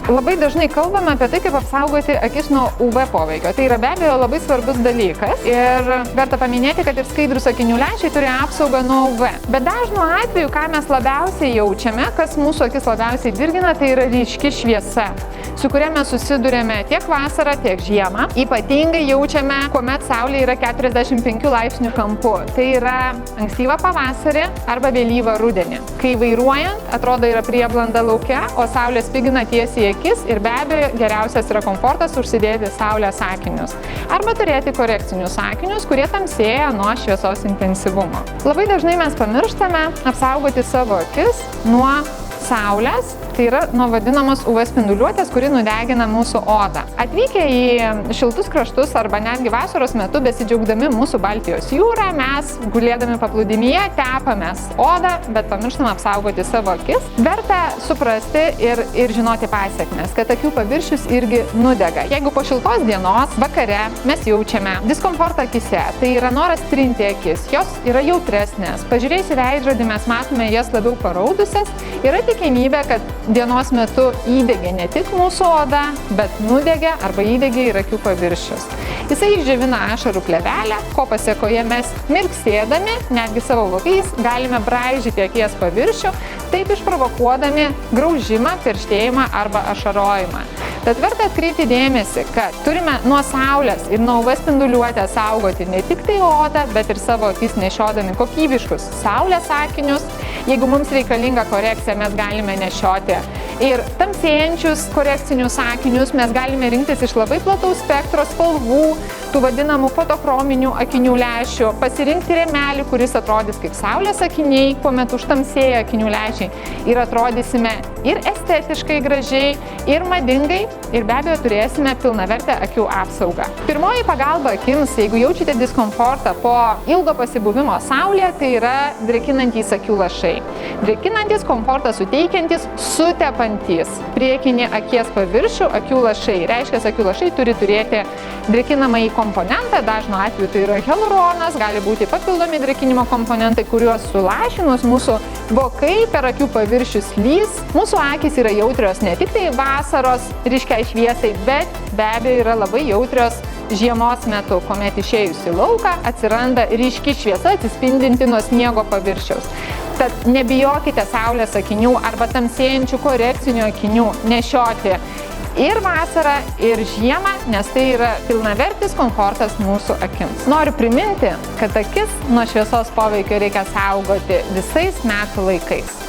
Labai dažnai kalbame apie tai, kaip apsaugoti akis nuo UV poveikio. Tai yra be abejo labai svarbus dalykas ir verta paminėti, kad ir skaidrūs akinių lęšiai turi apsaugą nuo UV. Bet dažnu atveju, ką mes labiausiai jaučiame, kas mūsų akis labiausiai dirgina, tai yra ryški šviesa, su kuria mes susidurėme tiek vasarą, tiek žiemą. Ypatingai jaučiame, kuomet saulė yra 45 laipsnių kampu. Tai yra ankstyvą pavasarį arba vėlyvą rudenį. Kai vairuojant, atrodo yra prieblanda lauke, o saulė spigina tiesiai į akis ir be abejo geriausias yra komfortas užsidėti saulės akinius. Arba turėti korekcinius akinius, kurie tamsėja nuo šviesos intensyvumo. Labai dažnai mes pamirštame apsaugoti savo akis nuo saulės, tai yra nuo vadinamos UV spinduliuotės, kuri nudegina mūsų odą. Atvykę į šiltus kraštus arba netgi vasaros metu besidžiaugdami mūsų Baltijos jūrą, mes gulėdami paplūdimyje tepamės odą, bet pamirštame apsaugoti savo akis. Verta suprasti ir žinoti pasekmes, kad akių paviršius irgi nudega. Jeigu po šiltos dienos vakare mes jaučiame diskomfortą akise, tai yra noras trinti akis, jos yra jautresnės. Pažiūrėjus į veidrodį mes matome jas labiau paraudusias, yra tikimybė, kad dienos metu įdegė ne tik mūsų oda, bet nudegė arba įdegė ir akių paviršius. Jisai išdžiovina ašarų plėvelę, ko pasėkoje mes mirksėdami, netgi savo vokais, galime braižyti akies paviršių, taip išprovokuodami graužimą, perštėjimą arba ašarojimą. Tad verta atkreipti dėmesį, kad turime nuo saulės ir nuo UV spinduliuotės saugoti ne tik tai odą, bet ir savo akis nešiodami kokybiškus saulės akinius. Jeigu mums reikalinga korekcija, mes galime nešioti ir tamsėjančius korekcinius akinius, mes galime rinktis iš labai plataus spektro spalvų, tų vadinamų fotochrominių akinių lęšių, pasirinkti rėmelį, kuris atrodys kaip saulės akiniai, kuomet užtamsėja akinių lęšiai ir atrodysime ir estetiškai gražiai, ir madingai, ir be abejo turėsime pilnavertę akių apsaugą. Pirmoji pagalba akims, jeigu jaučiate diskomfortą po ilgo pasibuvimo saulėje, tai yra drėkinantys akių lašai. Drėkinantys, komfortą suteikiantys, sutepantys priekinį akies paviršių akių lašai. Reiškia, akių lašai turi turėti drėkinamąjį komponentą, dažnu atveju tai yra hialuronas, gali būti papildomi drėkinimo komponentai, kuriuos sulašinus mūsų vokai per akių paviršių slys. Mūsų akys yra jautrios ne tik tai vasaros ryškiai šviesai, bet be abejo yra labai jautrios žiemos metu, kuomet išėjus į lauką atsiranda ryški šviesa atsispindinti nuo sniego paviršiaus. Tad nebijokite saulės akinių arba tamsėjančių korekcinių akinių nešioti ir vasarą, ir žiemą, nes tai yra pilnavertis komfortas mūsų akims. Noriu priminti, kad akis nuo šviesos poveikio reikia saugoti visais metų laikais.